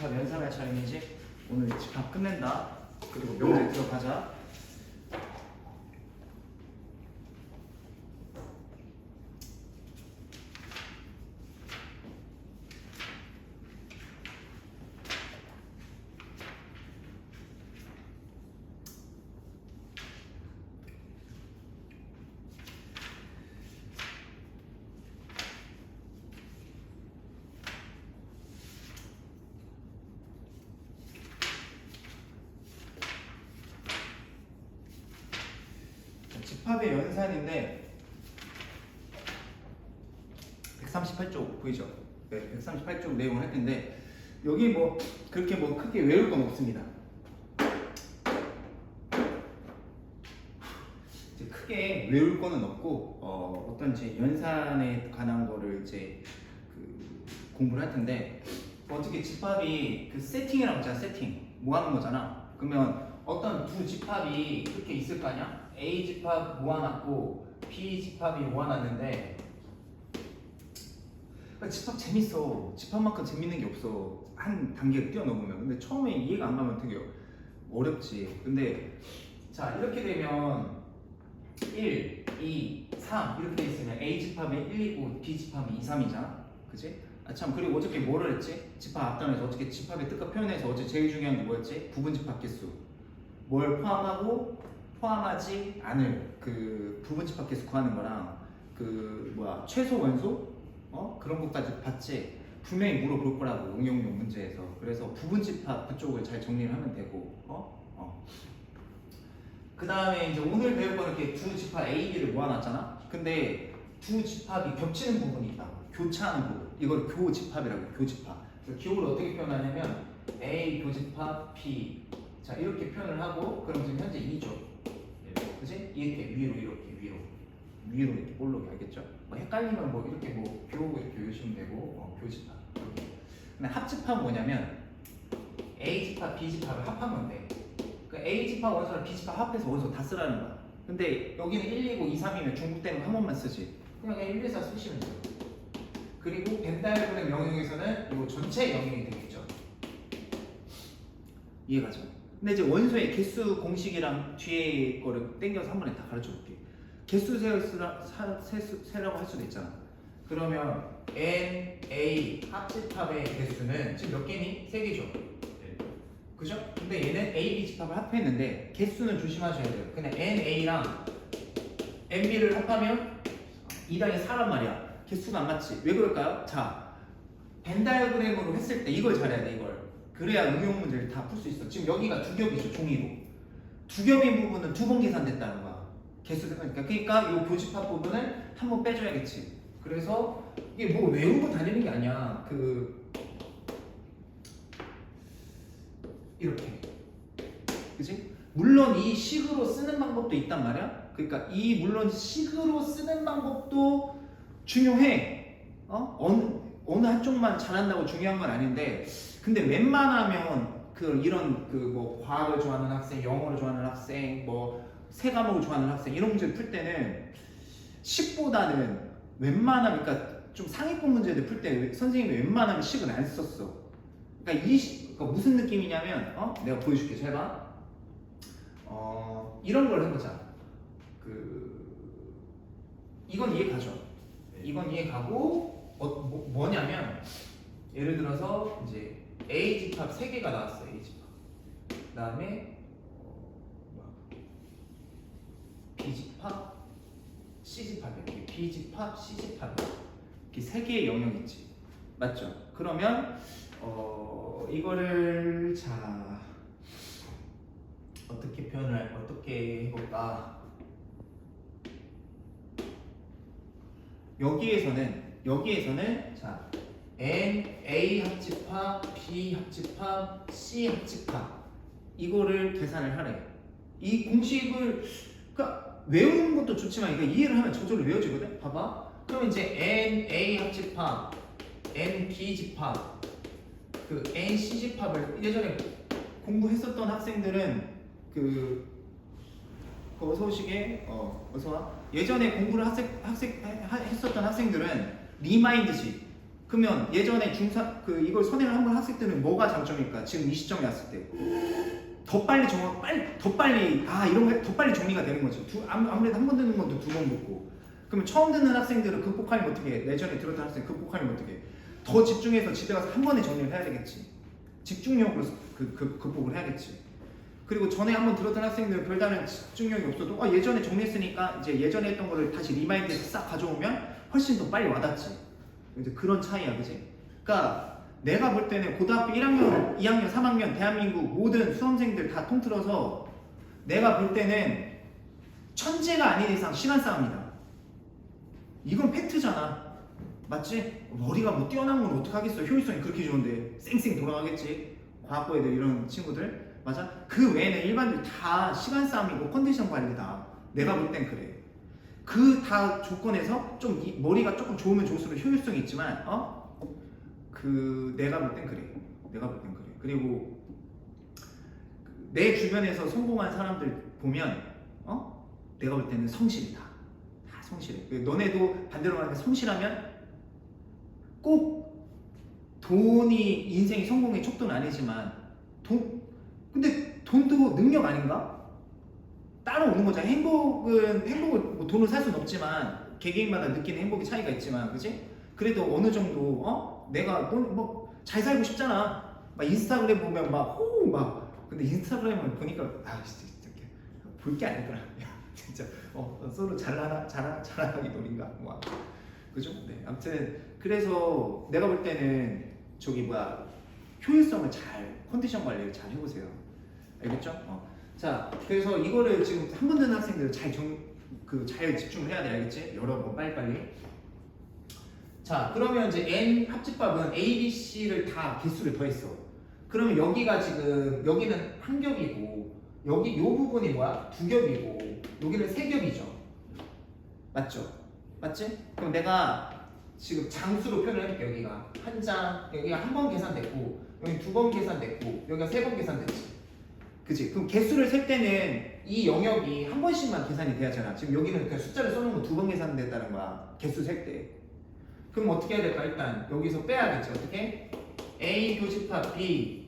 집합 연산할 차례이지. 오늘 집합 끝낸다. 그리고 명제 들어가자. 집합의 연산인데 138쪽 보이죠? 네, 138쪽 내용을 할 텐데 여기 뭐 그렇게 뭐 크게 외울 건 없습니다. 이제 크게 외울 거는 없고 어떤 이제 연산에 관한 거를 이제 공부를 할 텐데 어떻게 집합이 그 세팅이라고 했잖아. 세팅 뭐 하는 거잖아. 그러면 어떤 두 집합이 이렇게 있을 거 아니야? A 집합 모아놨고 B 집합이 모아놨는데 집합 재밌어. 집합만큼 재밌는 게 없어. 한 단계를 뛰어넘으면. 근데 처음에 이해가 안 가면 되게 어렵지. 근데 자 이렇게 되면 1, 2, 3 이렇게 돼 있으면 A 집합이 1, 2고 B 집합이 2, 3이잖아. 그치? 아 참 그리고 어저께 뭐를 했지? 집합 앞단에서 어저께 집합의 뜻과 표현해서 어제 제일 중요한 게 뭐였지? 부분 집합 개수. 뭘 포함하고 포함하지 않을 그 부분 집합 개수 구하는 거랑 그 뭐야 최소 원소 그런 것까지 봤지. 분명히 물어볼 거라고 응용용 문제에서. 그래서 부분 집합 그쪽을 잘 정리를 하면 되고 그 다음에 이제 오늘 배울 거는 이렇게 두 집합 A, B를 모아놨잖아. 근데 두 집합이 겹치는 부분이 있다. 교차하는 부분. 이걸 교집합이라고 해요. 교집합. 그래서 기호를 어떻게 표현하냐면 A 교집합 B. 자 이렇게 표현을 하고 그럼 지금 현재 2죠. 그치? 이렇게 위로 이렇게 볼록이 알겠죠? 뭐 헷갈리면 뭐 이렇게 뭐 교 이렇게 외우시면 되고 교집합. 근데 합집합은 뭐냐면 A 집합, B 집합을 합한 건데 그 A 집합 원소랑 B 집합 합해서 원소 다 쓰라는 거야. 근데 여기는 1, 2고 2, 3이면 중국 때는 한 번만 쓰지. 그냥 1, 2, 4 쓰시면 돼요. 그리고 벤다이어그램 영역에서는 이거 전체 영역이 되겠죠. 이해가죠? 근데 이제 원소의 개수 공식이랑 뒤에 거를 땡겨서 한 번에 다 가르쳐 볼게. 개수 세라고 할 수도 있잖아. 그러면 N, A 합집합의 개수는 지금 몇 개니? 3개죠. 그죠? 근데 얘는 A, B 집합을 합했는데 개수는 조심하셔야 돼요. 그냥 N, A랑 N, B를 합하면 2당이 4란 말이야. 개수가 안 맞지. 왜 그럴까요? 자, 벤다이어그램으로 했을 때 이걸 잘해야 돼. 이걸. 그래야 응용 문제를 다 풀 수 있어. 지금 여기가 두 겹이죠. 종이로. 두 겹인 부분은 두 번 계산됐다는 거야. 개수 그러니까 이 교집합 부분을 한 번 빼줘야겠지. 그래서 이게 뭐 외우고 다니는 게 아니야. 이렇게. 그치? 물론 이 식으로 쓰는 방법도 있단 말이야. 그러니까 물론 식으로 쓰는 방법도 중요해. 어느 한쪽만 잘한다고 중요한 건 아닌데, 근데 웬만하면 이런 뭐 과학을 좋아하는 학생, 영어를 좋아하는 학생, 뭐 세 과목을 좋아하는 학생 이런 문제를 풀 때는 식보다는 웬만하면 그러니까 좀 상위권 문제들 풀 때 선생님이 웬만하면 식을 안 썼어. 그러니까 그러니까 무슨 느낌이냐면 내가 보여줄게. 잘 봐. 이런 걸 해보자. 이건 이해 가죠. 이건 이해 가고 뭐냐면 예를 들어서 이제 A 집합 3개가 나왔어요. A 집합. 그다음에 B 집합, C 집합이야. B 집합, C 집합. 이렇게 3개의 영역이 있지. 맞죠? 그러면 이거를 자 어떻게 해볼까? 여기에서는 자 N, A 합집합, B 합집합, C 합집합 이거를 계산을 하래. 이 공식을 그러니까 외우는 것도 좋지만 이거 이해를 하면 저절로 외워지거든. 봐봐. 그럼 이제 N, A 합집합, N, B 집합, N, C 집합을 예전에 공부했었던 학생들은 어서 오시게 어서 와. 예전에 공부를 했었던 학생들은 리마인드식 그러면 예전에 중사 그 이걸 선행을 한 번 했을 때는 뭐가 장점일까? 지금 이 시점에 왔을 때 더 빨리 더 빨리 이런 거 더 빨리 정리가 되는 거죠. 아무래도 한 번 듣는 것도 두 번 듣고. 그러면 처음 듣는 학생들은 극복하려면 어떻게 해? 예전에 들었던 학생 극복하려면 어떻게 해? 더 집중해서 집에 가서 한 번에 정리를 해야 되겠지. 집중력으로 극복을 해야겠지. 그리고 전에 한번 들었던 학생들은 별다른 집중력이 없어도 예전에 정리했으니까 이제 예전에 했던 거를 다시 리마인드해서 싹 가져오면 훨씬 더 빨리 와닿지. 이제 그런 차이야, 그지? 그러니까 내가 볼 때는 고등학교 1학년, 2학년, 3학년 대한민국 모든 수험생들 다 통틀어서 내가 볼 때는 천재가 아닌 이상 시간 싸움이다. 이건 팩트잖아. 맞지? 머리가 뭐 뛰어난 건 어떡하겠어. 효율성이 그렇게 좋은데 쌩쌩 돌아가겠지. 과학고 애들 이런 친구들. 맞아? 그 외에는 일반들 다 시간 싸움이고 컨디션 관리다. 내가 볼 땐 그래. 그 다 조건에서 좀 머리가 조금 좋으면 좋을수록 효율성이 있지만 내가 볼 땐 그래. 내가 볼 땐 그래. 그리고 내 주변에서 성공한 사람들 보면 내가 볼 때는 성실이다. 다 성실해. 너네도 반대로 말하면 성실하면 꼭 돈이 인생의 성공의 척도는 아니지만 근데 돈도 능력 아닌가? 따로 오는 거잖아. 행복을 뭐 돈으로 살 수는 없지만 개개인마다 느끼는 행복의 차이가 있지만, 그치? 그래도 어느 정도 내가 뭐 잘 살고 싶잖아. 막 인스타그램 보면 근데 인스타그램을 보니까 진짜 볼 게 아니더라. 진짜 서로 잘하기 놀인가 뭐 그죠? 네, 아무튼 그래서 내가 볼 때는 효율성을 컨디션 관리를 잘 해보세요. 알겠죠? 자, 그래서 이거를 지금 한 번 듣는 학생들은 잘 집중을 해야 돼. 알겠지? 여러 번 빨리빨리. 자, 그러면 이제 N 합집합은 A, B, C를 다 개수를 더했어. 그러면 여기는 한 겹이고, 여기 요 부분이 뭐야? 두 겹이고, 여기는 세 겹이죠. 맞죠? 맞지? 그럼 내가 지금 장수로 표현을 해볼게. 여기가 여기가 한 번 계산됐고, 여기 두 번 계산됐고, 여기가 세 번 계산됐지. 그치? 그럼 개수를 셀 때는 이 영역이 한 번씩만 계산이 돼야잖아. 지금 여기는 그냥 숫자를 써놓은 거 두 번 계산됐다는 거야. 개수 셀 때. 그럼 어떻게 해야 될까? 일단 여기서 빼야겠지. 어떻게? A 교집합 B.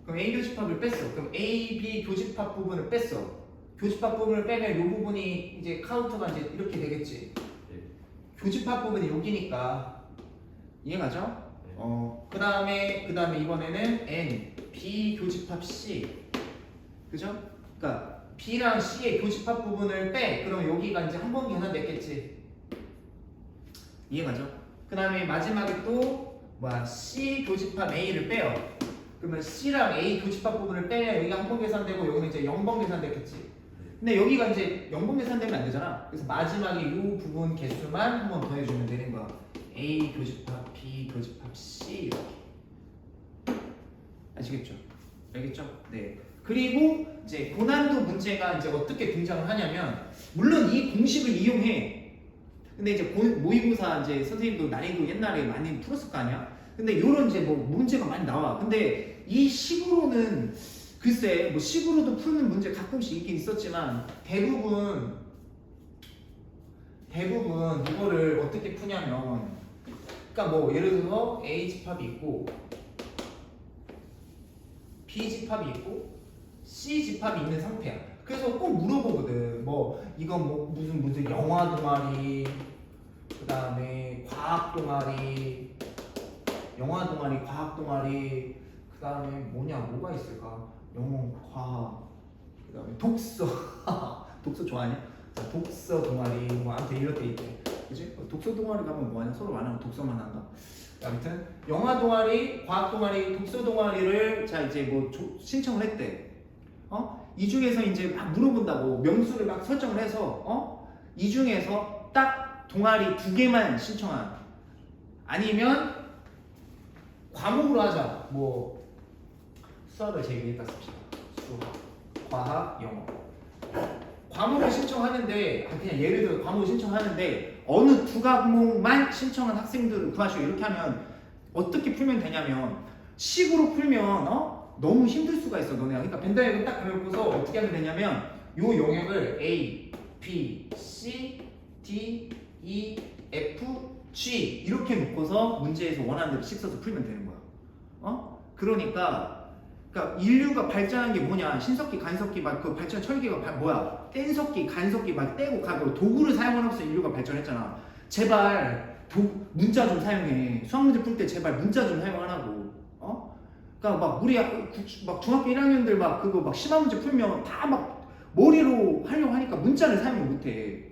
그럼 A 교집합을 뺐어. 그럼 A, B 교집합 부분을 뺐어. 교집합 부분을 빼면 이 부분이 이제 카운터가 이제 이렇게 되겠지. 교집합 부분이 여기니까 이해가죠? 그 다음에 이번에는 N, B 교집합 C. 그죠? 그러니까 B랑 C의 교집합 부분을 빼. 그러면 여기가 이제 한 번 계산됐겠지. 이해가죠? 그 다음에 마지막에 또 C 교집합 A를 빼요. 그러면 C랑 A 교집합 부분을 빼면 여기가 한 번 계산되고 여기는 이제 0번 계산됐겠지. 근데 여기가 이제 0번 계산되면 안 되잖아. 그래서 마지막에 이 부분 개수만 한 번 더해주면 되는 거야. A 교집합 B 교집합 C 이렇게. 아시겠죠? 알겠죠? 네. 그리고 이제 고난도 문제가 이제 어떻게 등장을 하냐면, 물론 이 공식을 이용해. 근데 이제 모의고사 이제 선생님도 난이도 옛날에 많이 풀었을 거 아니야? 근데 요런 이제 뭐 문제가 많이 나와. 근데 이 식으로는 글쎄 뭐 식으로도 푸는 문제 가끔씩 있긴 있었지만 대부분 이거를 어떻게 푸냐면, 그러니까 뭐 예를 들어서 A 집합이 있고 B 집합이 있고 C 집합이 있는 상태야. 그래서 꼭 물어보거든. 이건 무슨 영화 동아리, 그 다음에 과학 동아리, 영화 동아리, 과학 동아리, 그 다음에 뭐가 있을까? 영어, 과학, 그 다음에 독서. 독서 좋아하냐? 독서 동아리, 아무튼 이렇게 있대. 그치? 독서 동아리 가면 뭐하냐? 서로 말하면 독서만 한다. 아무튼 영화 동아리, 과학 동아리, 독서 동아리를 이제 신청을 했대. 이 중에서 이제 막 물어본다고 명수를 막 설정을 해서 이 중에서 딱 동아리 2개만 신청한, 아니면 과목으로 하자. 수학을 제일 위에다 씁시다. 수학, 과학, 영어. 과목을 신청하는데 그냥 예를 들어 과목을 신청하는데 어느 2과목만 신청한 학생들을 구하시고, 이렇게 하면 어떻게 풀면 되냐면, 식으로 풀면 너무 힘들 수가 있어 너네가. 그러니까 벤다이어그램 딱 그려놓고서 어떻게 하면 되냐면, 요 영역을 A, B, C, D, E, F, G 이렇게 놓고서 문제에서 원하는 대로 식 써서 풀면 되는 거야. 그러니까 인류가 발전한 게 뭐냐? 신석기, 간석기 막 그 발전 철기가 뭐야? 뗀석기, 간석기 막 떼고 가고 도구를 사용하면서 인류가 발전했잖아. 제발 문자 좀 사용해. 수학 문제 풀 때 제발 문자 좀 사용하라고. 그러니까 막 우리 막 중학교 1학년들 막 그거 막 심화 문제 풀면 다 막 머리로 하려고 하니까 문자를 사용을 못해.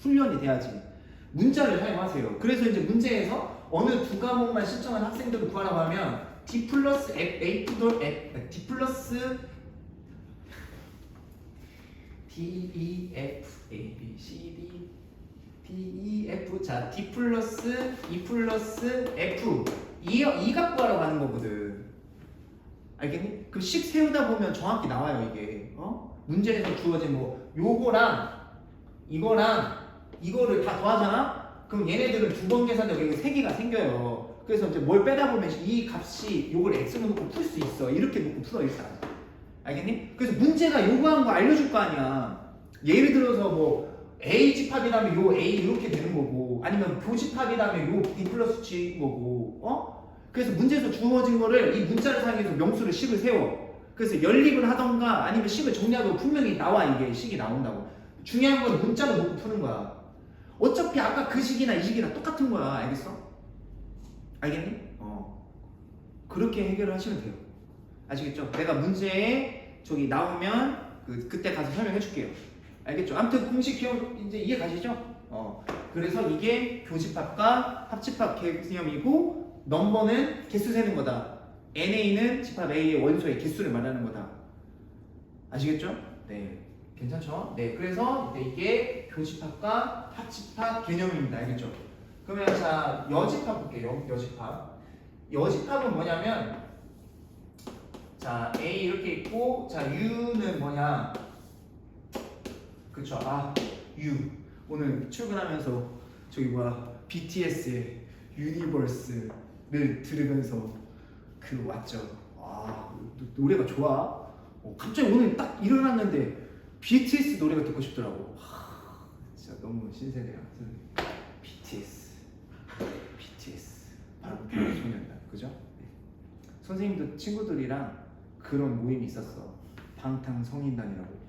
훈련이 돼야지. 문자를 사용하세요. 그래서 이제 문제에서 어느 두 과목만 신청한 학생들을 구하라고 하면 D 플러스 A 도 D 플러스 D, E, F, A, B, C, D D, E, F 자 D 플러스 E 플러스 F 이 값 구하라고 하는 거거든. 알겠니? 그럼 식 세우다 보면 정확히 나와요 이게. 문제에서 주어진 뭐 요거랑 이거랑 이거를 다 더하잖아? 그럼 얘네들은 두 번 계산되고 이게 세 개가 생겨요. 그래서 이제 뭘 빼다 보면 이 값이 요걸 x로 놓고 풀 수 있어. 이렇게 놓고 풀어 일단. 알겠니? 그래서 문제가 요구한 거 알려줄 거 아니야. 예를 들어서 뭐 A 집합이라면 요 A 이렇게 되는 거고 아니면 교집합이라면 요 D 플러스 G인 거고 그래서 문제에서 주어진 거를 이 문자를 사용해서 명수를 식을 세워. 그래서 연립을 하던가 아니면 식을 정리하고 분명히 나와 이게 식이 나온다고. 중요한 건 문자로 놓고 푸는 거야. 어차피 아까 그 식이나 이 식이나 똑같은 거야. 알겠어? 알겠니? 그렇게 해결을 하시면 돼요. 아시겠죠? 내가 문제에 저기 나오면 그때 가서 설명해 줄게요. 알겠죠? 아무튼 공식 기억 이제 이해 가시죠? 그래서 이게 교집합과 합집합 개념이고 넘버는 개수 세는 거다. NA는 집합 A의 원소의 개수를 말하는 거다. 아시겠죠? 네. 괜찮죠? 네. 그래서 이게 교집합과 합집합 개념입니다. 알겠죠? 그러면 자 여집합 볼게요. 여집합은 뭐냐면 자 A 이렇게 있고 자 U는 뭐냐? 그쵸? U 오늘 출근하면서 저기 BTS의 유니버스를 들으면서 왔죠. 노래가 좋아. 갑자기 오늘 딱 일어났는데 BTS 노래가 듣고 싶더라고. 진짜 너무 신세대야. BTS 바로 소년단 그죠? 네. 선생님도 친구들이랑 그런 모임이 있었어. 방탄성인단이라고.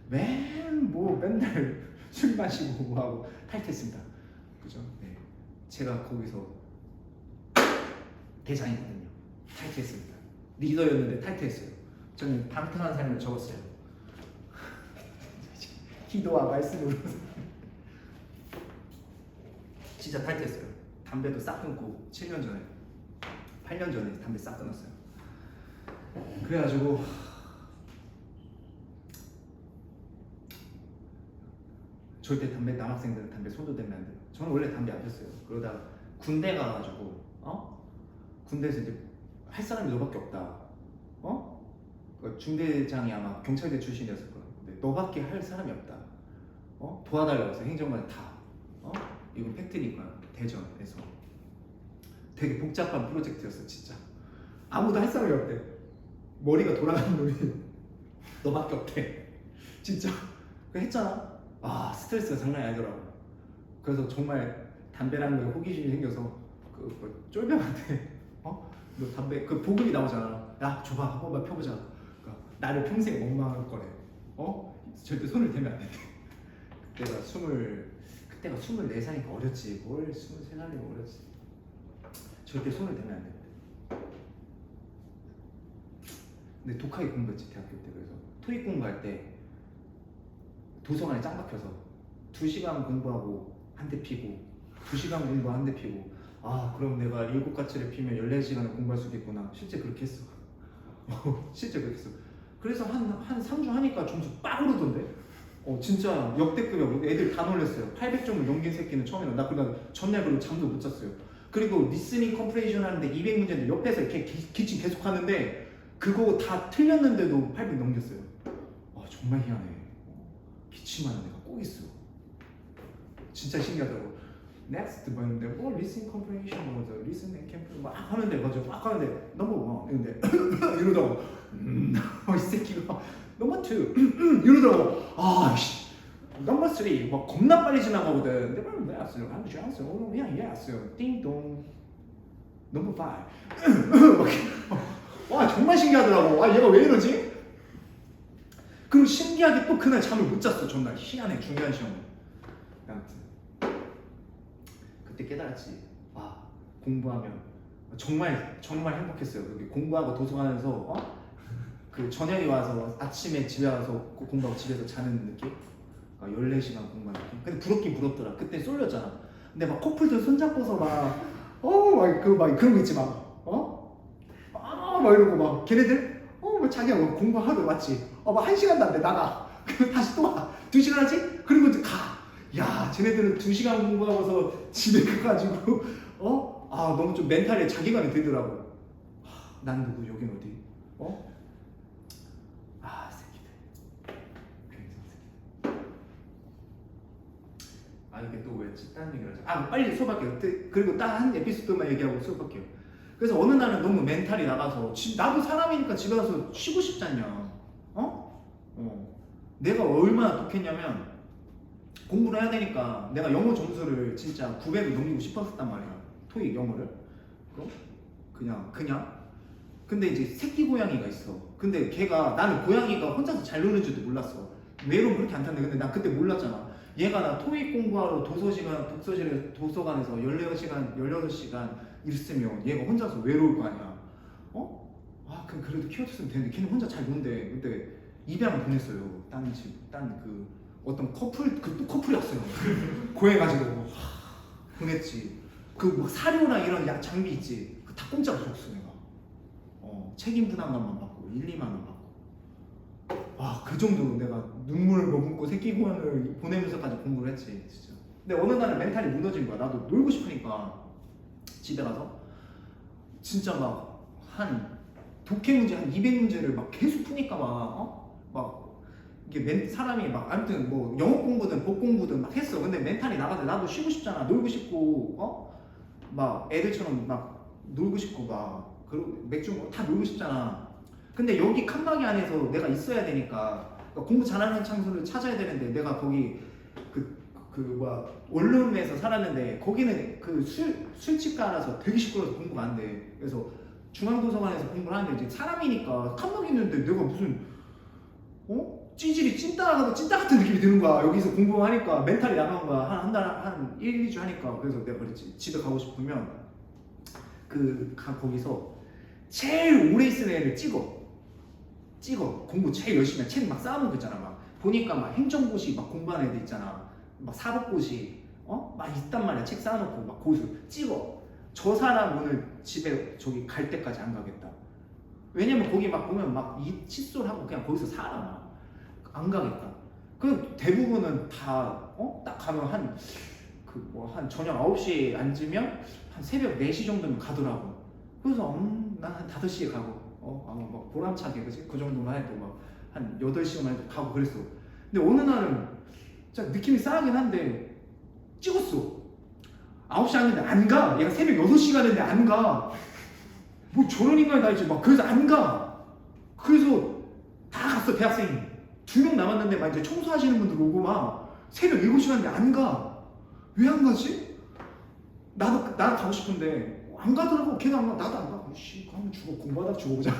맨날 술 마시고 뭐하고 탈퇴했습니다. 그죠? 네. 제가 거기서 대장이거든요. 탈퇴했습니다. 리더였는데 탈퇴했어요. 저는 방탕한 삶을 적었어요. 기도와 말씀으로 진짜 탈퇴했어요. 담배도 싹 끊고 7년 전에 8년 전에 담배 싹 끊었어요. 그래가지고 절대 남학생들은 담배 손도 대면 안 돼요. 저는 원래 담배 안 폈어요. 그러다가 군대 가가지고 군대에서 이제 할 사람이 너밖에 없다. 그 중대장이 아마 경찰대 출신이었을 거야. 근데 너밖에 할 사람이 없다. 도와달라고 해서 행정관 다. 이건 팩트니까 대전에서 되게 복잡한 프로젝트였어 진짜. 아무도 할 사람이 없대. 머리가 돌아가는 놈이 너밖에 없대. 진짜. 그 했잖아. 스트레스가 장난이 아니더라고. 그래서 정말 담배라는 거에 호기심이 생겨서 쫄병한테 너 담배 그 보급이 나오잖아. 야 줘봐 한 번만 펴보자. 그러니까 나를 평생 엉망할 거래. 절대 손을 대면 안 된대. 그때가 24살이니까 어렸지. 뭘 23살이면 어렸지. 절대 손을 대면 안 된대. 근데 독하게 공부했지 대학교 때. 그래서 토익 공부할 때 도서관에 짱 박혀서 2시간 공부하고 한 대 피고 2시간 공부 한 대 피고 그럼 내가 7가지를 피면 14시간을 공부할 수 있겠구나. 실제 그렇게 했어. 실제 그렇게 했어. 그래서 한 3주 하니까 점수 빡 오르던데. 진짜 역대급이야. 애들 다 놀랐어요. 800점을 넘긴 새끼는 처음에는. 나 그날 전날 그리고 잠도 못 잤어요. 그리고 리스닝 컴프레이션 하는데 200문제인데 옆에서 이렇게 기침 계속 하는데 그거 다 틀렸는데도 800 넘겼어요. 정말 희한해. 기침하는 애가 꼭 있어. 진짜 신기하더라고. Next 뭐 했는데 listening comprehension 뭐 listening camp 막 하는데 막 하는데 넘버 1 이런데 이러더라고. 이 새끼가 넘버 2 이러더라고. 넘버 3 막 겁나 빨리 지나가거든. 내가 왜 왔어요? 한주 왔어요. 오늘 그냥 예 왔어요. 띵동. 넘버 5. 와 정말 신기하더라고. 아 얘가 왜 이러지? 그리고 신기하게 또 그날 잠을 못 잤어. 전날 희한해 중요한 시험에. 아무튼 그때 깨달았지. 와 공부하면 정말 행복했어요. 여기 공부하고 도서관에서 그 저녁에 와서 아침에 집에 와서 공부하고 집에서 자는 느낌? 14시간 공부하는 느낌? 근데 부럽긴 부럽더라. 그때 쏠렸잖아. 근데 막 커플들 손잡고서 막 그런 거 있지 막 막 이러고 막 걔네들 뭐 자기가 뭐 공부하러 왔지. 막 1시간도 안 돼 나가. 그리고 다시 또 와. 2시간 하지? 그리고 또 가. 야 쟤네들은 2시간 공부하고서 집에 가가지고 너무 좀 멘탈에 자기감이 들더라고. 난 누구 여긴 어디? 새끼들. 이게 또 왜지? 다른 얘기를 하자. 빨리 수업할게요. 그리고 딱 한 에피소드만 얘기하고 수업할게요. 그래서 어느 날은 너무 멘탈이 나가서 나도 사람이니까 집에 가서 쉬고 싶지 않냐? 내가 얼마나 독했냐면 공부를 해야 되니까 내가 영어 점수를 진짜 900을 넘기고 싶었단 말이야. 토익 영어를. 그럼 그냥 근데 이제 새끼 고양이가 있어. 근데 나는 고양이가 혼자서 잘 노는 줄도 몰랐어. 외로움 그렇게 안 탄대. 근데 난 그때 몰랐잖아. 얘가 나 토익 공부하러 도서관에서 16시간 있으면 얘가 혼자서 외로울 거 아니야. 그럼 그래도 키워줬으면 되는데 걔는 혼자 잘 논대. 그때 입양을 보냈어요. 어떤 커플, 또 커플이었어요. 고해가지고 보냈지. 뭐 사료나 이런 장비 있지. 다 공짜로 줬어 내가. 책임 부담감만 받고 1, 2만 원 받고. 그 정도로 내가 눈물을 머금고 새끼 고양이를 보내면서까지 공부를 했지 진짜. 근데 어느 날은 멘탈이 무너진 거야. 나도 놀고 싶으니까 집에 가서 진짜 한 독해 문제 한 200문제를 막 계속 푸니까 이게 사람이 아무튼 뭐 영어 공부든 법 공부든 막 했어. 근데 멘탈이 나가서 나도 쉬고 싶잖아. 놀고 싶고 막 애들처럼 막 놀고 싶고 그리고 맥주 다 놀고 싶잖아. 근데 여기 칸막이 안에서 내가 있어야 되니까 공부 잘하는 장소를 찾아야 되는데 내가 거기 원룸에서 살았는데 거기는 술집가라서 되게 시끄러워서 공부가 안 돼. 그래서 중앙도서관에서 공부를 하는데 이제 사람이니까 칸막이 있는데 내가 무슨 찌질이 찐따 같은 느낌이 드는 거야. 여기서 공부하니까 멘탈이 나간 거야. 한 달, 한 1, 2주 하니까. 그래서 내가 그랬지. 집에 가고 싶으면 거기서 제일 오래 있은 애를 찍어. 공부 제일 열심히 해. 책 막 쌓아놓은 거 있잖아. 보니까 행정고시 공부하는 애들 있잖아. 사법고시 막 있단 말이야. 책 쌓아놓고 거기서 찍어. 저 사람 오늘 집에 저기 갈 때까지 안 가겠다. 왜냐면 거기 보면 이 칫솔 하고 그냥 거기서 살아. 안 가겠다. 그 대부분은 다 딱 가면 한 저녁 9시에 앉으면 한 새벽 4시 정도면 가더라고. 그래서 난 한 5시에 가고 보람차게 그지? 그 정도만 해도 한 8시간 해도 가고 그랬어. 근데 어느 날은 진짜 느낌이 싸하긴 한데 찍었어. 9시 앉는데 안 가. 얘가 새벽 6시 가는데 안 가. 뭐 저런 인간이 다 있지. 그래서 안 가. 그래서 다 갔어. 대학생이 2명 남았는데 이제 청소하시는 분들 오고 새벽 7시 가는데 안 가. 왜 안 가지? 나도 가고 싶은데 안 가더라고. 걔도 안 가. 나도 안 가. 가면 죽어. 공부하다 죽어보자.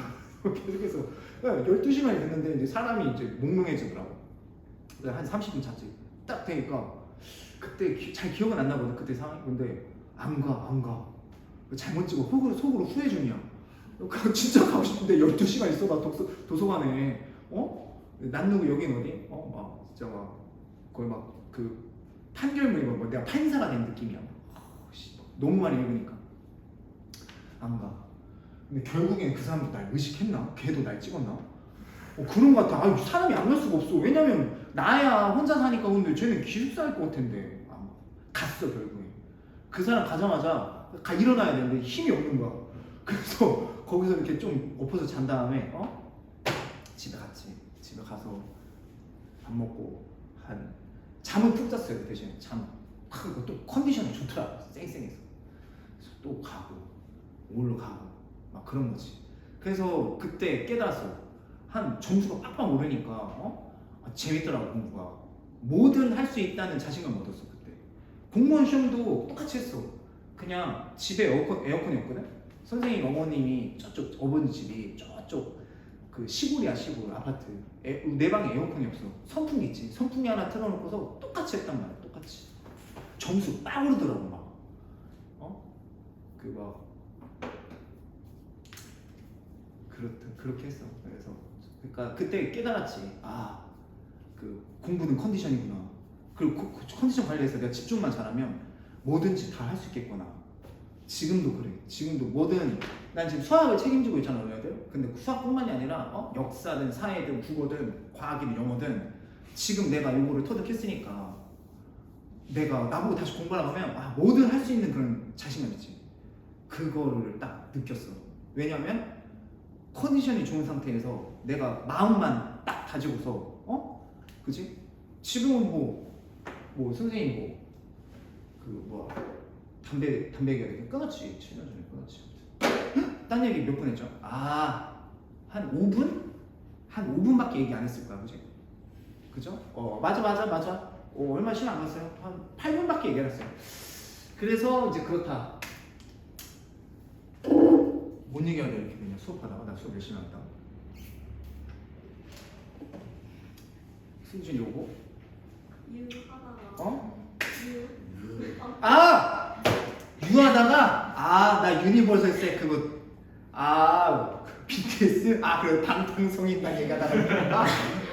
계속해서 12시간이 됐는데 이제 사람이 이제 몽롱해지더라고. 한 30분 잤지. 딱 되니까 그때 잘 기억은 안 나거든. 그때 상황이. 근데 안 가. 잘못 찍어. 속으로 후회 중이야. 진짜 가고 싶은데 12시간 있어. 도서관에. 난 누구 여긴 어디? 진짜 거의 판결문이 내가 판사가 된 느낌이야. 너무 많이 읽으니까 안 가. 근데 결국엔 그 사람도 날 의식했나? 걔도 날 찍었나? 그런 거 같아. 사람이 안 갈 수가 없어. 왜냐면 나야 혼자 사니까. 근데 쟤는 기숙사일 것 같은데 갔어. 결국에 그 사람 가자마자 일어나야 되는데 힘이 없는 거야. 그래서 거기서 이렇게 좀 엎어서 잔 다음에 집에 갔지. 집에 가서 밥 먹고 잠은 푹 잤어요. 그 대신에 또 컨디션이 좋더라. 쌩쌩해서. 그래서 또 가고 올라가고 그런 거지. 그래서 그때 깨달았어. 한 점수가 빡빡 오르니까 재밌더라고 공부가. 뭐든 할 수 있다는 자신감 얻었어 그때. 공무원 시험도 똑같이 했어. 그냥 집에 에어컨이 없거든. 선생님 어머님이 저쪽 어머니 집이 저쪽 그 시골이야 시골 아파트. 내 방에 에어컨이 없어. 선풍기 있지. 선풍기 하나 틀어놓고서 똑같이 했단 말이야. 똑같이. 점수 빡 오르더라고 막. 그 막 그렇게 했어. 그래서 그러니까 그때 깨달았지. 아, 그 공부는 컨디션이구나. 그리고 그 컨디션 관리해서 내가 집중만 잘하면 뭐든지 다 할 수 있겠구나. 지금도 그래. 지금도 뭐든 난 지금 수학을 책임지고 있잖아, 너희들. 근데 수학뿐만이 아니라 역사든 사회든 국어든 과학이든 영어든 지금 내가 요거를 터득했으니까 내가 나보고 다시 공부하라고 하면 뭐든 할 수 있는 그런 자신감 있지. 그거를 딱 느꼈어. 왜냐면 컨디션이 좋은 상태에서 내가 마음만 딱 다지고서 그지? 지금은 뭐 선생님 담배 얘기하기 끊었지. 7년 전에 끊었지. 딴 얘기 몇 분 했죠? 한 5분? 한 5분밖에 얘기 안 했을 거야, 그지? 그죠? 맞아. 얼마 시간 안 갔어요? 한 8분밖에 얘기 안 했어요. 그래서 이제 그렇다. 뭔 얘기하다 이렇게 그냥 수업하다가 나 수업 열심히 한다. 승진 요거? 유하다가 나 유니버설 셋 그거 BTS 그 방탄소년단 얘기하다가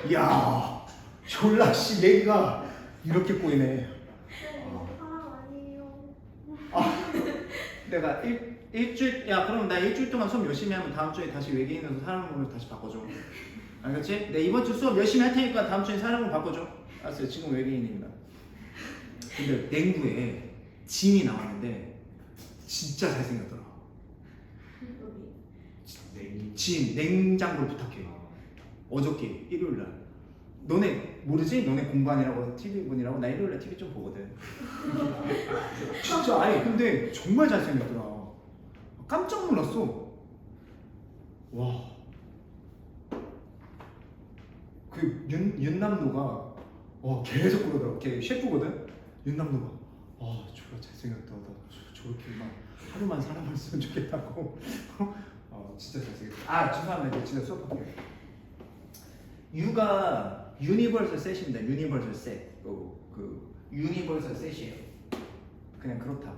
이야 졸라 씨 얘기가 이렇게 꼬이네. 내가 일주일 그럼 나 일주일 동안 수업 열심히 하면 다음 주에 다시 외계인으로 사람으로 다시 바꿔줘. 알겠지? 내 이번 주 수업 열심히 할 테니까 다음 주에 사람으로 바꿔줘. 알았어요. 지금 외계인입니다. 근데 냉부에 진이 나왔는데 진짜 잘생겼더라. 진 냉장고를 부탁해. 어저께 일요일날. 너네 모르지? 너네 공부하느라고 TV 보느라고 나 일요일날 TV 좀 보거든. 진짜 근데 정말 잘생겼더라. 깜짝 놀랐어. 와. 그 윤남노가 계속 그러더라고. 걔 셰프거든. 윤남노가 졸라 잘생겼다. 나 저렇게 막 하루만 살아봤으면 좋겠다고. 진짜 잘생겼다. 죄송합니다. 진짜 수업할게요. U가 유니버설 셋입니다. 유니버설 셋. 그 유니버설 셋이에요. 그냥 그렇다.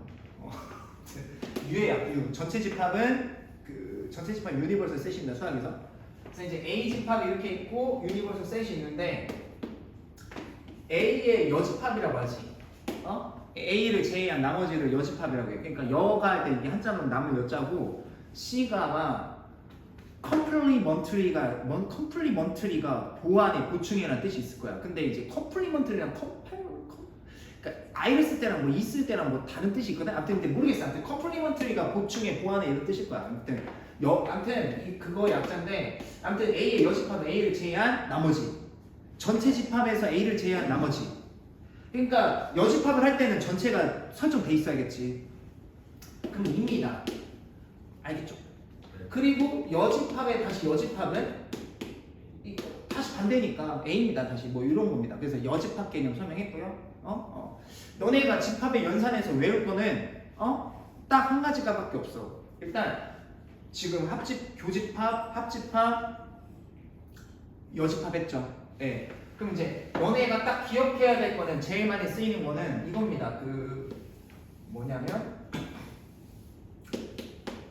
U의 U. 전체 집합은 전체 집합 유니버설 셋입니다. 수학에서. 그래서 이제 A 집합이 이렇게 있고 유니버설 셋이 있는데 A의 여집합이라고 하지. A를 제외한 나머지를 여집합이라고 해. 그러니까 여가 할 때 이게 한자로 남은 여자고 C가 아마 컴플리먼트리가 보완에 보충이라는 뜻이 있을 거야. 근데 이제 컴플리먼트리랑 그러니까 I를 쓸 때랑 뭐 E 쓸 때랑 뭐 다른 뜻이 있거든. 아무튼 근데 모르겠어. 아무튼 컴플리먼트리가 보충에 보완에 이런 뜻일 거야. 아무튼 그거 약자인데 아무튼 A의 여집합은 A를 제외한 나머지. 전체 집합에서 A를 제외한 나머지. 그러니까 여집합을 할 때는 전체가 설정돼 있어야겠지. 그럼 입니다. 알겠죠? 그리고 여집합에 다시 여집합은 다시 반대니까 A입니다. 다시 뭐 이런 겁니다. 그래서 여집합 개념 설명했고요. 너네가 집합의 연산에서 외울 거는 딱 한 가지가밖에 없어. 일단 지금 교집합, 합집합, 여집합 했죠. 네. 그럼 이제 너네가 딱 기억해야 될 거는 제일 많이 쓰이는 거는 이겁니다.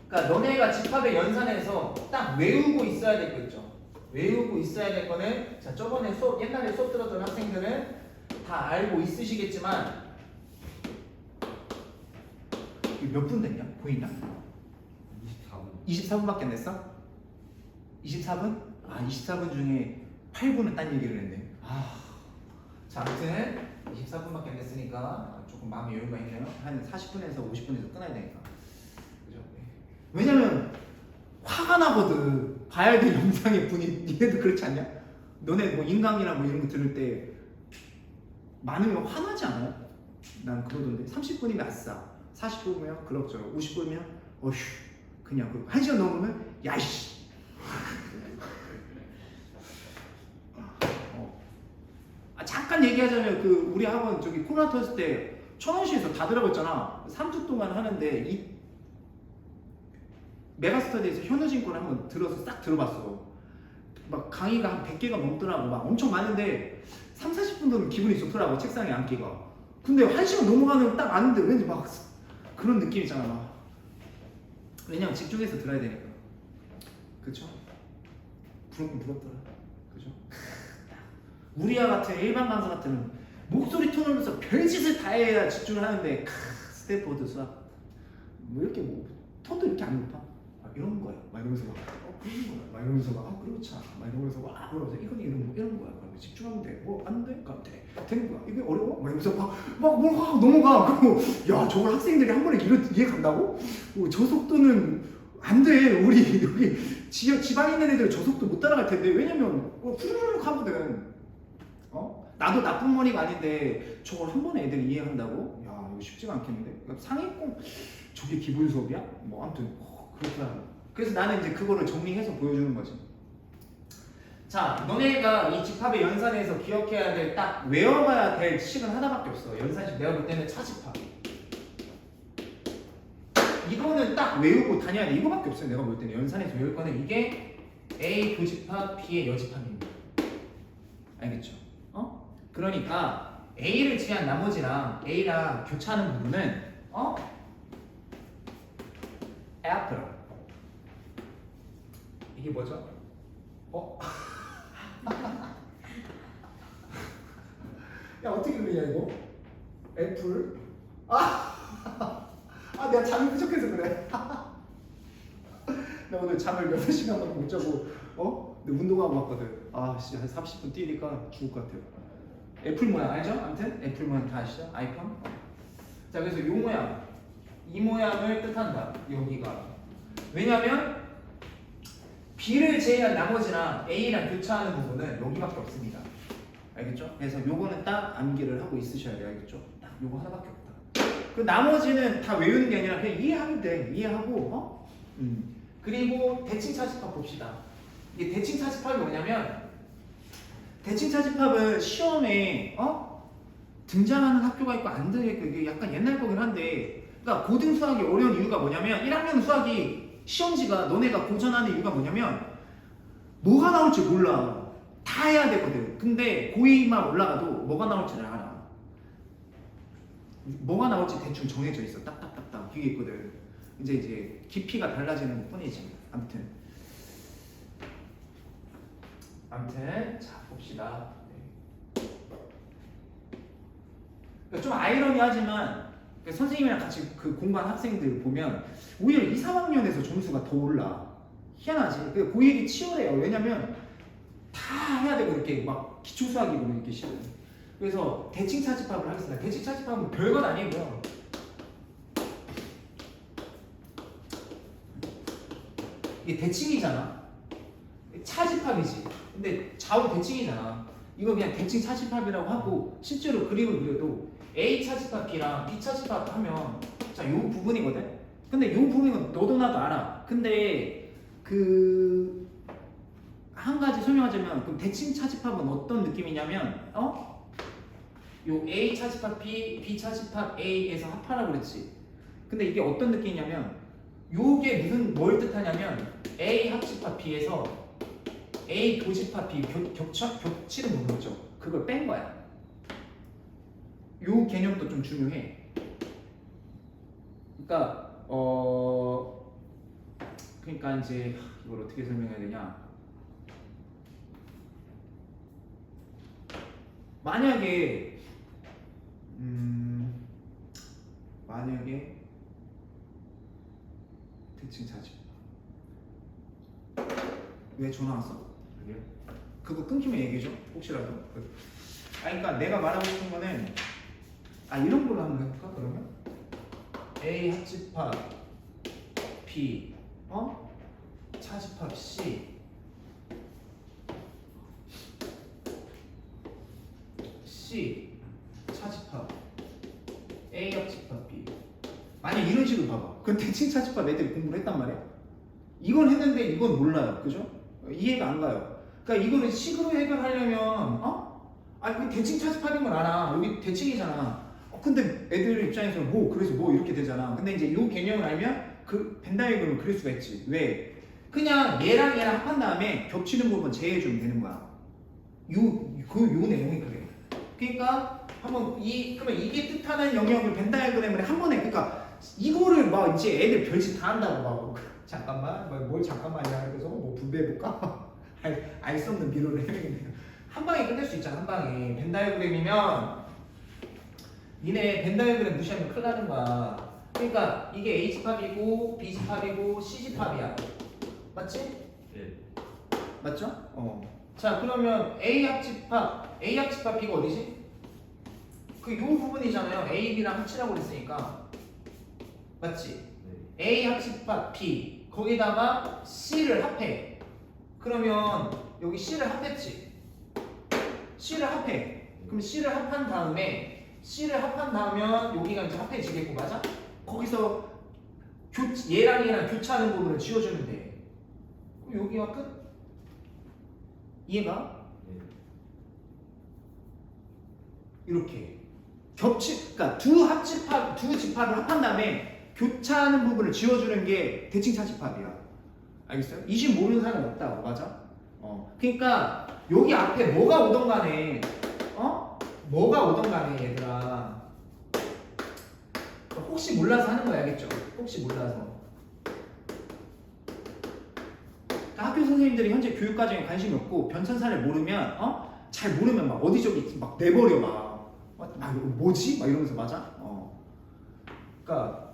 그러니까 너네가 집합의 연산에서 딱 외우고 있어야 될 거 있죠. 외우고 있어야 될 거는 저번에 옛날에 수업 들었던 학생들은 다 알고 있으시겠지만 몇 분 됐냐? 보이냐? 24분밖에 안 됐어? 24분? 24분 중에 8분은 딴 얘기를 했네. 자, 아무튼 24분밖에 안 됐으니까 조금 마음의 여유가 있네요. 한 40분에서 50분에서 끊어야 되니까. 그죠? 왜냐면 화가 나거든. 봐야 될 영상의 분이. 니네도 그렇지 않냐? 너네 뭐 인강이나 뭐 이런 거 들을 때 많으면 화나지 않아요? 난 그러던데. 30분이면 아싸. 40분이면 그럭저럭. 50분이면 어휴 그냥 1시간 넘으면 야이씨. 잠깐 잠깐 얘기하자면 그 우리 학원 저기 코로나 터졌을 때 천원시에서 다 들어갔잖아. 3주 동안 하는데 이 메가스터디에서 현우진 거를 한번 들어서 싹 들어봤어. 막 강의가 한 100개가 넘더라고. 막 엄청 많은데 3, 40분 정도 기분이 좋더라고. 책상에 앉기가. 근데 1시간 넘어가는 딱 아는데 왠지 막 그런 느낌 있잖아. 막. 왜냐면 집중해서 들어야 되니까. 그쵸? 부럽긴 부럽더라. 그죠? 우리와 같은 일반 강사 같으면 목소리 톤을 내서 별짓을 다 해야 집중을 하는데 스탠포드 수학 뭐 이렇게 뭐 톤도 이렇게 안 높아. 아, 이런 거야. 막 이러면서 막 그런 거야. 막 이러면서 막 그렇지 않아. 막 이러면서 막 그러면서 이건 이런 거야. 그러면 집중하면 돼. 뭐 안 돼? 그럼 돼. 되는 거야. 이게 어려워? 막 이러면서 막 넘어가. 그리고 야 저걸 학생들이 한 번에 이해 간다고? 저 속도는 안 돼. 우리 여기 지방에 있는 애들 저 속도 못 따라갈 텐데. 왜냐면 후루룩 하거든. 나도 나쁜 머리가 아닌데 저걸 한 번에 애들이 이해한다고? 야 이거 쉽지가 않겠는데? 그러니까 상위권 저게 기본 수업이야? 뭐 아무튼 그렇더라고. 그래서 나는 이제 그거를 정리해서 보여주는 거지. 자, 너네가 이 집합의 연산에서 기억해야 될 딱 외워봐야 될 식은 하나밖에 없어. 연산식 내가 볼 때는 차집합. 이거는 딱 외우고 다녀야 돼. 이거밖에 없어요. 내가 볼 때는 연산에서 외울 거는 이게 A 교집합, B의 여집합입니다. 알겠죠? 그러니까 A를 제한 나머지랑 A랑 교차하는 부분은 애플. 이게 뭐죠? 야 어떻게 그리냐 이거? 애플? 내가 잠이 부족해서 그래. 나 오늘 잠을 6시간밖에 못 자고 근데 운동하고 왔거든. 한 30분 뛰니까 죽을 것 같아요. 애플 모양 알죠? 아무튼 애플 모양 다 아시죠? 아이폰. 자 그래서 이 모양, 이 모양을 뜻한다. 여기가. 왜냐면 B를 제외한 나머지랑 A랑 교차하는 부분은 여기밖에 없습니다. 알겠죠? 그래서 요거는 딱 암기를 하고 있으셔야 돼요. 알겠죠? 딱 요거 하나밖에 없다. 그 나머지는 다 외우는 게 아니라 그냥 이해하면 돼. 이해하고 그리고 대칭 차집합 봅시다. 이게 대칭 차집합이 뭐냐면 대칭 차집합은 시험에 등장하는 학교가 있고 안 되겠고 이게 약간 옛날 거긴 한데 그러니까 고등 수학이 어려운 이유가 뭐냐면 1학년 수학이 시험지가 너네가 고전하는 이유가 뭐냐면 뭐가 나올지 몰라. 다 해야 되거든. 근데 고2만 올라가도 뭐가 나올지를 알아. 뭐가 나올지 대충 정해져 있어. 딱딱딱딱 그게 있거든. 이제 깊이가 달라지는 것 뿐이지. 아무튼 자 봅시다. 좀 아이러니하지만 선생님이랑 같이 그 공부한 학생들 보면 오히려 2, 3학년에서 점수가 더 올라. 희한하지? 고1이 치열해요. 왜냐면 다 해야 되고 이렇게 막 기초 수학이고 이렇게 싫어. 그래서 대칭 차집합을 하겠습니다. 대칭 차집합은 별건 아니고요. 이게 대칭이잖아. 차집합이지. 근데 좌우 대칭이잖아. 이거 그냥 대칭 차집합이라고 하고 실제로 그림을 그려도 A 차집합 B랑 B 차집합 하면 자, 요 부분이거든. 근데 요 부분은 너도 나도 알아. 근데 그 한 가지 설명하자면 그 대칭 차집합은 어떤 느낌이냐면 요 A 차집합 B, B 차집합 A에서 합하라고 그랬지. 근데 이게 어떤 느낌이냐면 요게 뭘 뜻하냐면 A 합집합 B에서 A 교집합 B 겹치는 부분 있죠. 그걸 뺀 거야. 요 개념도 좀 중요해. 그러니까 이제 이걸 어떻게 설명해야 되냐? 만약에 대칭 차집합. 왜 전화 왔어? 그거 끊기면 얘기해줘. 혹시라도. 그러니까 내가 말하고 싶은 거는 이런 걸로 한번 해볼까? 그러면 A 합집합 B 차집합 C 차집합 A 합집합 B. 만약 이런 식으로 봐봐. 그건 대칭 차집합 애들이 공부를 했단 말이야. 이건 했는데 이건 몰라요. 그죠? 이해가 안 가요. 그러니까 이거를 식으로 해결하려면 아니 대칭 차집합인 건 알아. 여기 대칭이잖아. 근데 애들 입장에서 뭐 그래서 뭐 이렇게 되잖아. 근데 이제 요 개념을 알면 그 벤다이어그램을 그릴 수가 있지. 왜? 그냥 얘랑 합한 다음에 겹치는 부분 제외해주면 되는 거야. 요 내용이 그래. 그러니까 한번 그러면 이게 뜻하는 영역을 벤다이어그램을 한 번에 그러니까 이거를 막 이제 애들 별짓 다 한다고 막 잠깐만 뭘 잠깐만이야 그래서 뭐 분배해볼까? 알 수 없는 미로를 해야겠네요. 한 방에 끝낼 수 있잖아. 한 방에 벤다이어그램이면 니네 벤다이어그램 무시하면 큰일 나는 거야. 그러니까 이게 H집합이고 B집합이고 C집합이야. 맞지? 네. 맞죠? 자 그러면 A합집합 B가 어디지? 그 요 부분이잖아요. A, B랑 합치라고 그랬으니까 맞지? 네. A 합집합 B 거기다가 C를 합해. 그러면 여기 C를 합했지? C를 합해. 그럼 C를 합한 다음에 여기가 이제 합해지겠고 맞아? 거기서 얘랑 교차하는 부분을 지워주면 돼. 그럼 여기가 끝? 이해가? 네. 이렇게 그러니까 두 집합을 합한 다음에 교차하는 부분을 지워주는 게 대칭 차집합이야. 알겠어요? 이 식 모르는 사람 없다고 맞아? 그러니까 여기 앞에 뭐가 오던 간에 얘들아 혹시 몰라서 하는 거야. 알겠죠? 혹시 몰라서. 그러니까 학교 선생님들이 현재 교육 과정에 관심이 없고 변천사를 모르면 잘 모르면 막 어디저기 막 내버려 막 이거 뭐지? 막 이러면서 맞아? 그러니까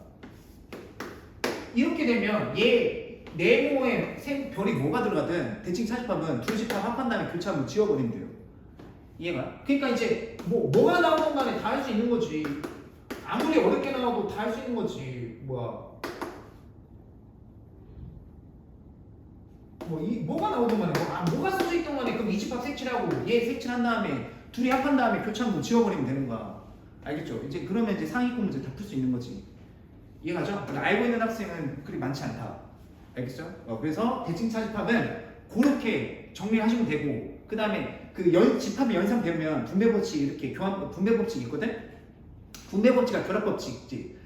이렇게 되면 얘 네모에 별이 뭐가 들어가든 대칭 차집합은 두 집합 합한 다음에 교차하면 지워버리면 돼요. 이해가? 그러니까 이제 뭐가 나오든 간에 다 할 수 있는 거지. 아무리 어렵게 나와도 다 할 수 있는 거지. 뭐가 나오든 간에 뭐가 써져 있던 간에 그럼 이 집합 색칠하고 얘 색칠한 다음에 둘이 합한 다음에 교차하면 지워버리면 되는 거야. 알겠죠? 이제 그러면 이제 상위권 문제 다 풀 수 있는 거지. 이해가죠? 알고 있는 학생은 그리 많지 않다. 알겠죠? 그래서 대칭 차집합은 그렇게 정리하시면 되고 그 다음에 집합이 연상되면 분배법칙 이렇게 분배법칙이 있거든? 분배법칙과 결합법칙이지.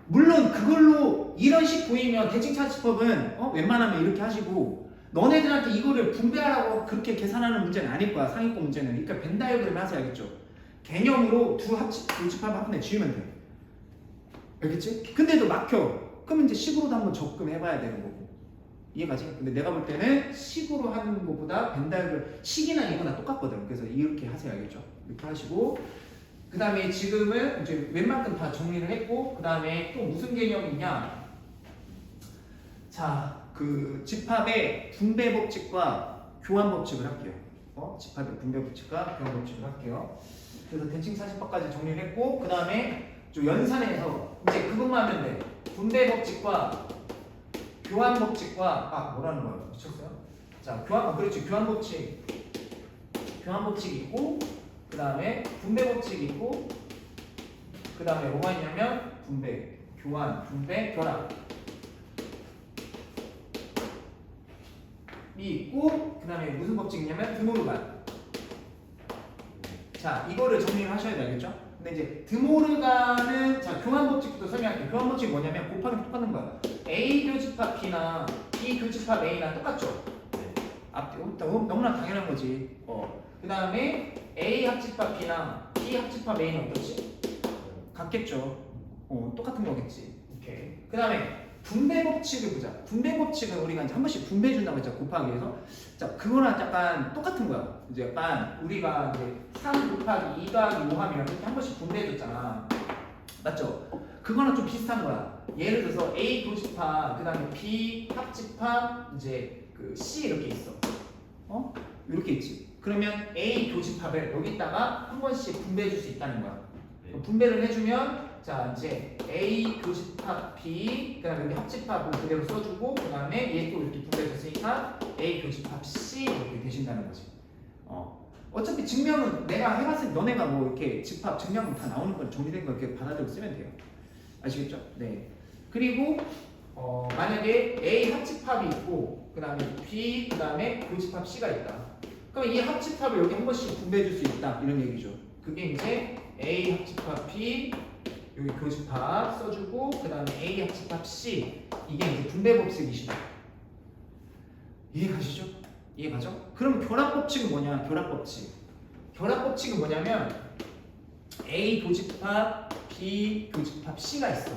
물론 그걸로 이런 식 보이면 대칭 차집합은 웬만하면 이렇게 하시고 너네들한테 이거를 분배하라고 그렇게 계산하는 문제는 아닐 거야. 상위권 문제는. 그러니까 벤 다이어그램 하세요. 알겠죠? 개념으로 두 집합 한번에 지우면 돼. 알겠지? 근데도 막혀. 그럼 이제 식으로도 한번 접근해봐야 되는 거고. 이해가지? 근데 내가 볼 때는 식으로 하는 것보다 벤 다이어그램 식이나 이거나 똑같거든. 그래서 이렇게 하세요. 알겠죠? 이렇게 하시고 그 다음에 지금은 이제 웬만큼 다 정리를 했고 그 다음에 또 무슨 개념이 있냐? 자, 그 집합의 분배 법칙과 교환 법칙을 할게요. 집합의 분배 법칙과 교환 법칙을 할게요. 그래서 대칭 사집합까지 정리를 했고 그 다음에 좀 연산해서 이제 그것만 하면 돼. 분배 법칙과 교환 법칙과 뭐라는 거야? 미쳤어요? 자, 그렇지. 교환 법칙이 있고 그 다음에 분배 법칙이 있고 그 다음에 뭐가 있냐면 분배, 교환, 분배, 결합 이 있고 그 다음에 무슨 법칙이냐면 드모르간. 자, 이거를 정리를 하셔야 되겠죠? 근데 이제 드모르간은 자 교환 법칙부터 설명할게요. 교환 법칙이 뭐냐면 곱하기 똑같은 거야. A 교집합 B나 B 교집합 A나 똑같죠? 너무나 당연한 거지. 그 다음에 A 합집합 B나 B 합집합 A는 어떻지? 같겠죠. 똑같은 거겠지. 오케이. 그 다음에 분배 법칙을 보자. 분배 법칙은 우리가 이제 한 번씩 분배해 준다고 했잖아. 곱하기 해서. 자, 그거랑 약간 똑같은 거야. 이제 약간 우리가 이제 3 곱하기 2 더하기 5 하면 이렇게 한 번씩 분배해 줬잖아. 맞죠? 그거랑 좀 비슷한 거야. 예를 들어서 A 교집합, 그 다음에 B 합집합, 이제 그 C 이렇게 있어. 이렇게 있지. 그러면 A 교집합을 여기다가 한 번씩 분배해 줄 수 있다는 거야. 네. 분배를 해주면 자 이제 A 교집합 B 그 다음에 여기 합집합을 그대로 써주고 그 다음에 얘 또 이렇게 분배해줬으니까 A 교집합 C 이렇게 되신다는 거지. 어차피 증명은 내가 해봤을 때 너네가 뭐 이렇게 집합 증명은 다 나오는 걸 정리된 거 이렇게 받아들고 쓰면 돼요. 아시겠죠? 네. 그리고 만약에 A 합집합이 있고 그 다음에 B 그 다음에 교집합 C가 있다. 그럼 이 합집합을 여기 한 번씩 분배해 줄 수 있다 이런 얘기죠. 그게 이제 A 합집합 B 여기 교집합 써주고 그 다음에 A 합집합 C 이게 이제 분배 법칙이시다. 이해가시죠? 이해가죠? 그럼 결합 법칙은 뭐냐? 결합 법칙. 결합 법칙은 뭐냐면 A 교집합 B 교집합 C가 있어.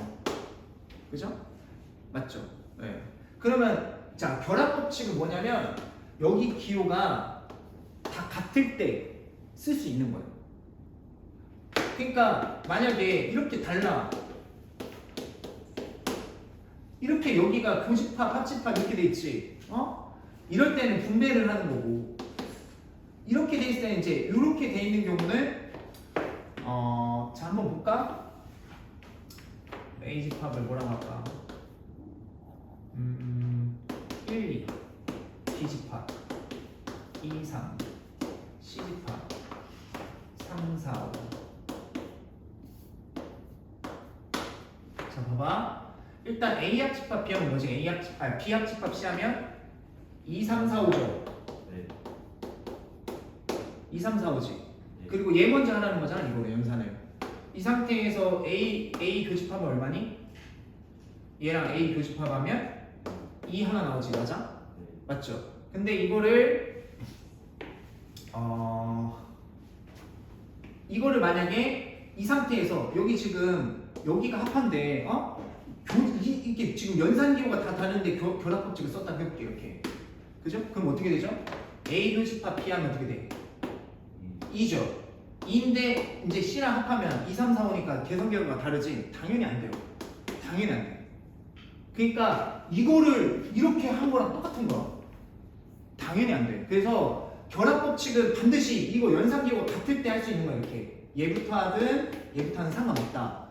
그죠? 맞죠? 네. 그러면 자 결합 법칙은 뭐냐면 여기 기호가 다 같을 때 쓸 수 있는 거예요. 그러니까 만약에 이렇게 달라 이렇게 여기가 교집합 합집합 이렇게 돼 있지 이럴 때는 분배를 하는 거고 이렇게 돼 있을 때는 이제 이렇게 돼 있는 경우는 자 한번 볼까? A집합을 뭐라고 할까? 1, 2 B집합 2, 3 C집합 3, 4, 5 자 봐봐 일단 A 합집합 B 하면 뭐지? B 합집합 C 하면 2, 3, 4, 5죠? 네. 2, 3, 4, 5지 네. 그리고 얘 먼저 하라는 거잖아 이거를 연산을 이 상태에서 A 교집합은 얼마니? 얘랑 A 교집합하면 2 하나 나오지 맞아? 네. 맞죠? 근데 이거를 이거를 만약에 이 상태에서 여기 지금 여기가 합한데 이게 지금 연산기호가 다 다른데 결합 법칙을 썼다 해볼게 이렇게 그죠? 그럼 어떻게 되죠? A 교집합 B 하면 어떻게 돼? 2죠 2인데 이제 C랑 합하면 2, 3, 4, 5니까 계산기호가 다르지? 당연히 안 돼요 당연히 안 돼. 그러니까 이거를 이렇게 한 거랑 똑같은 거야 당연히 안 돼. 그래서 결합 법칙은 반드시 이거 연산기호가 같을 때 할 수 있는 거야 이렇게 얘부터 하든 얘부터 하든 상관없다.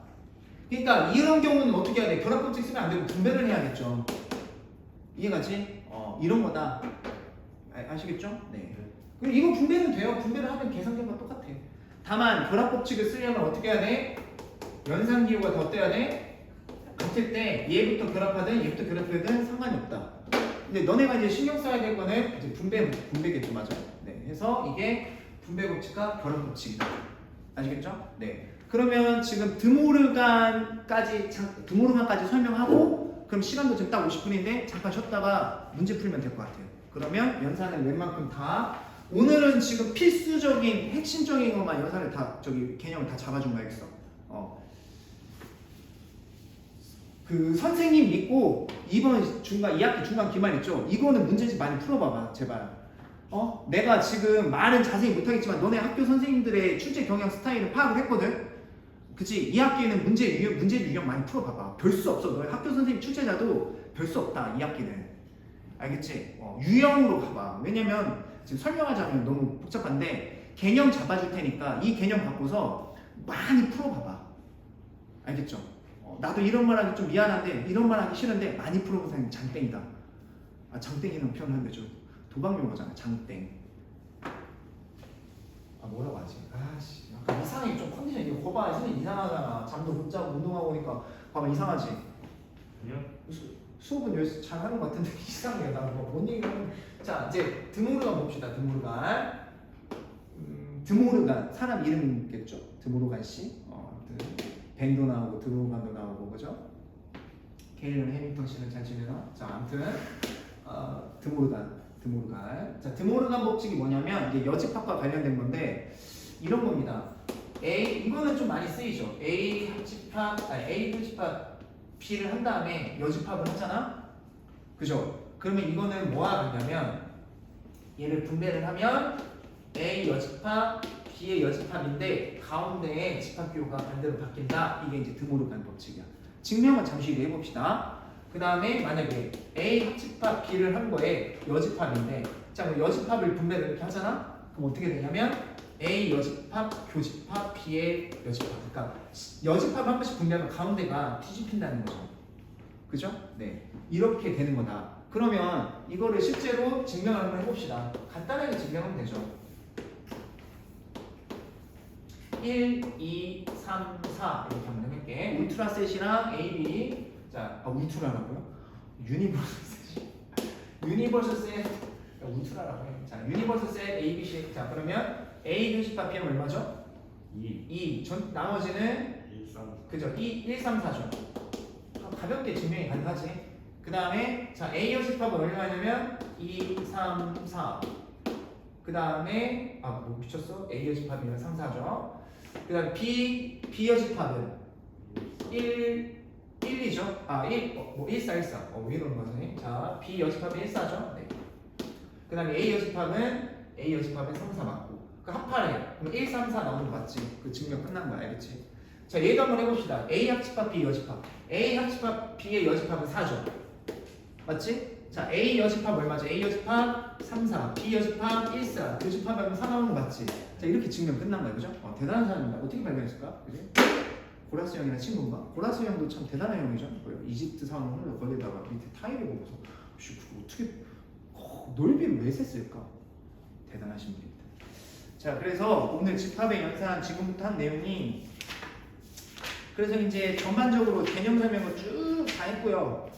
그러니까 이런 경우는 어떻게 해야 돼? 결합 법칙 쓰면 안 되고 분배를 해야겠죠. 이해가지? 이런 거다. 아시겠죠? 네. 그리고 이거 분배는 돼요. 분배를 하면 계산기호가 똑같아. 다만 결합 법칙을 쓰려면 어떻게 해야 돼? 연산기호가 더 떠야 돼? 같을 때 얘부터 결합하든 얘부터 결합하든 상관이 없다. 근데 너네가 이제 신경 써야 될 거는 이제 분배겠죠, 맞아? 네. 해서 이게 분배 법칙과 결합 법칙이다. 아시겠죠? 네. 그러면 지금 드모르간까지 설명하고 그럼 시간도 지금 딱 50분인데 잠깐 쉬었다가 문제 풀면 될 것 같아요. 그러면 연산을 웬만큼 다 오늘은 지금 필수적인 핵심적인 것만 연산을 다 개념을 다 잡아준 거 알겠어? 그 선생님 믿고 이번 2학기 중간 기말 있죠? 이거는 문제집 많이 풀어봐봐 제발. 내가 지금 말은 자세히 못하겠지만 너네 학교 선생님들의 출제 경향 스타일을 파악을 했거든? 그치? 2학기에는 문제 유형 많이 풀어봐봐. 별 수 없어. 너희 학교 선생님 출제자도 별 수 없다 2학기는. 알겠지? 유형으로 가봐. 왜냐면 지금 설명하자면 너무 복잡한데 개념 잡아줄 테니까 이 개념 갖고서 많이 풀어봐봐. 알겠죠? 나도 이런 말 하기 좀 미안한데 이런 말 하기 싫은데 많이 풀어본 사람이 장땡이다. 장땡이는 표현하는데 좀 도박용어잖아. 장땡. 뭐라고 하지? 아씨 약간 이상해. 좀 컨디션 이거 봐봐. 선생님 이상하잖아. 잠도 못 자고 운동하고 오니까 봐봐 이상하지? 아니요. 수업은 열심히 잘 하는 것 같은데 이상해. 나 뭔 얘기하는. 자 이제 드모르간 봅시다. 드모르간 사람 이름이겠죠? 드모르간 씨. 벤도 나오고 드모르간도 나오고 그죠? 게일런 해밍턴 씨는 잘 지내나? 자 아무튼 드모르간. 자 드모르간 법칙이 뭐냐면 이게 여집합과 관련된 건데 이런 겁니다. 이거는 좀 많이 쓰이죠. A 교집합 B를 한 다음에 여집합을 하잖아. 그죠? 그러면 이거는 뭐가 되냐면 얘를 분배를 하면 A 여집합 B의 여집합인데 가운데에 집합기호가 반대로 바뀐다. 이게 이제 드모르간 법칙이야. 증명은 잠시 후에 해봅시다. 그 다음에 만약에 A 합집합 B를 한 거에 여집합인데 자 그럼 여집합을 분배를 이렇게 하잖아? 그럼 어떻게 되냐면 A 여집합 교집합 B의 여집합 그러니까 여집합 한 번씩 분배하면 가운데가 뒤집힌다는 거죠. 그죠? 네 이렇게 되는 거다. 그러면 이거를 실제로 증명을 한번 해봅시다. 간단하게 증명하면 되죠. 1, 2, 3, 4 이렇게 한번 해볼게. 울트라 셋이랑 AB 자 울트라라고요? 유니버설 셋 울트라라고 해. 자, 유니버스 셀 A, B, C. 자, 그러면 A 교집합 B는 얼마죠? 2. 나머지는 1, 3. 그죠? 1, 3, 4죠. 가볍게 증명이 가능하지. 그 다음에 자 A 교집합은 얼마냐면 2, 3, 4. 그 다음에 뭐 미쳤어? A 교집합이면 3, 4죠. 그 다음에 B 교집합은 1, 2죠? 1, 4, 1, 4. 왜 이러는 거지? 자, B 여집합이 1, 4죠? 네. 그 다음에 A 여집합은 3, 4 맞고. 그 합하래. 그럼 1, 3, 4 나오는 거 맞지? 그 증명 끝난 거야, 알겠지? 자, 얘도 한번 해봅시다. A 합집합, B 여집합. A 합집합, B의 여집합은 4죠? 맞지? 자, A 여집합 얼마죠? A 여집합 3, 4, B 여집합 1, 4. 교집합하면 4 나오는 거 맞지? 자, 이렇게 증명 끝난 거야, 그죠? 대단한 사람입니다. 어떻게 발견했을까? 그지? 고라스 형이랑 친구인가? 고라스 형도 참 대단한 형이죠. 이집트 상황을 거기다가 밑에 타일을 보고서 어떻게 넓이를 왜 셌을까? 대단하신 분입니다. 자, 그래서 오늘 집합의 연산 지금부터 한 내용이 그래서 이제 전반적으로 개념 설명을 쭉 다 했고요.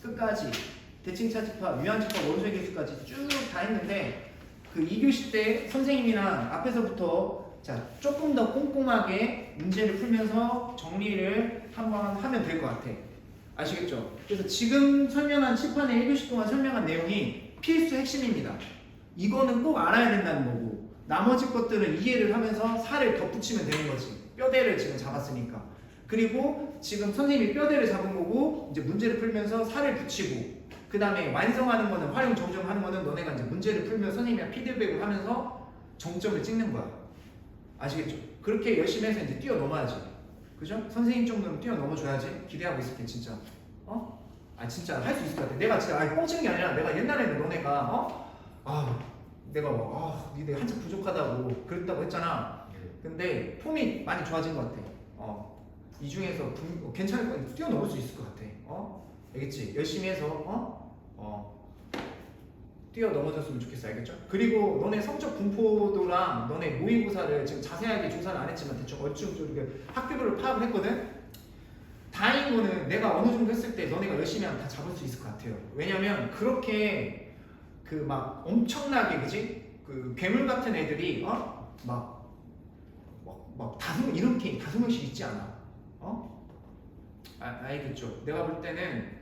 끝까지 대칭차 집합, 유한 집합, 원소의 개수까지 쭉 다 했는데 그 2교시 때 선생님이랑 앞에서부터 자 조금 더 꼼꼼하게 문제를 풀면서 정리를 한번 하면 될 것 같아. 아시겠죠? 그래서 지금 설명한 칠판의 1교시 동안 설명한 내용이 필수 핵심입니다. 이거는 꼭 알아야 된다는 거고 나머지 것들은 이해를 하면서 살을 덧붙이면 되는 거지. 뼈대를 지금 잡았으니까. 그리고 지금 선생님이 뼈대를 잡은 거고 이제 문제를 풀면서 살을 붙이고 그 다음에 완성하는 거는 활용 정정하는 거는 너네가 이제 문제를 풀면 선생님이랑 피드백을 하면서 정점을 찍는 거야. 아시겠죠? 그렇게 열심히 해서 이제 뛰어넘어야지. 그죠? 선생님 정도는 뛰어넘어줘야지. 기대하고 있을게 진짜. 진짜 할 수 있을 것 같아. 내가 진짜 뻥치는 게 아니라 내가 옛날에는 너네가 내가 니네 한참 부족하다고 그랬다고 했잖아. 근데 폼이 많이 좋아진 것 같아. 이 중에서 괜찮을 거 뛰어넘을 수 있을 것 같아. 알겠지? 열심히 해서 뛰어넘어졌으면 좋겠어. 알겠죠? 그리고 너네 성적 분포도랑 너네 모의고사를 지금 자세하게 조사를 안 했지만 대충 얼추 좀 학교별로 파악을 했거든. 다행인 거는 내가 어느 정도 했을 때 너네가 열심히 하면 다 잡을 수 있을 것 같아요. 왜냐면 그렇게 그 막 엄청나게 그지? 그 괴물 같은 애들이 막 이렇게 5명씩 있지 않아. 알겠죠? 내가 볼 때는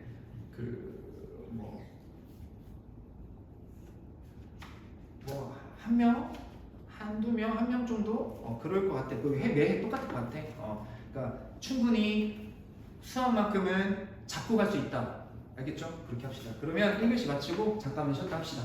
한 명, 한두 명, 한 명 정도 그럴 것 같아. 매해 똑같을 것 같아. 그러니까 충분히 수학만큼은 잡고 갈 수 있다. 알겠죠? 그렇게 합시다. 그러면 1교시 마치고 잠깐만 쉬었다 합시다.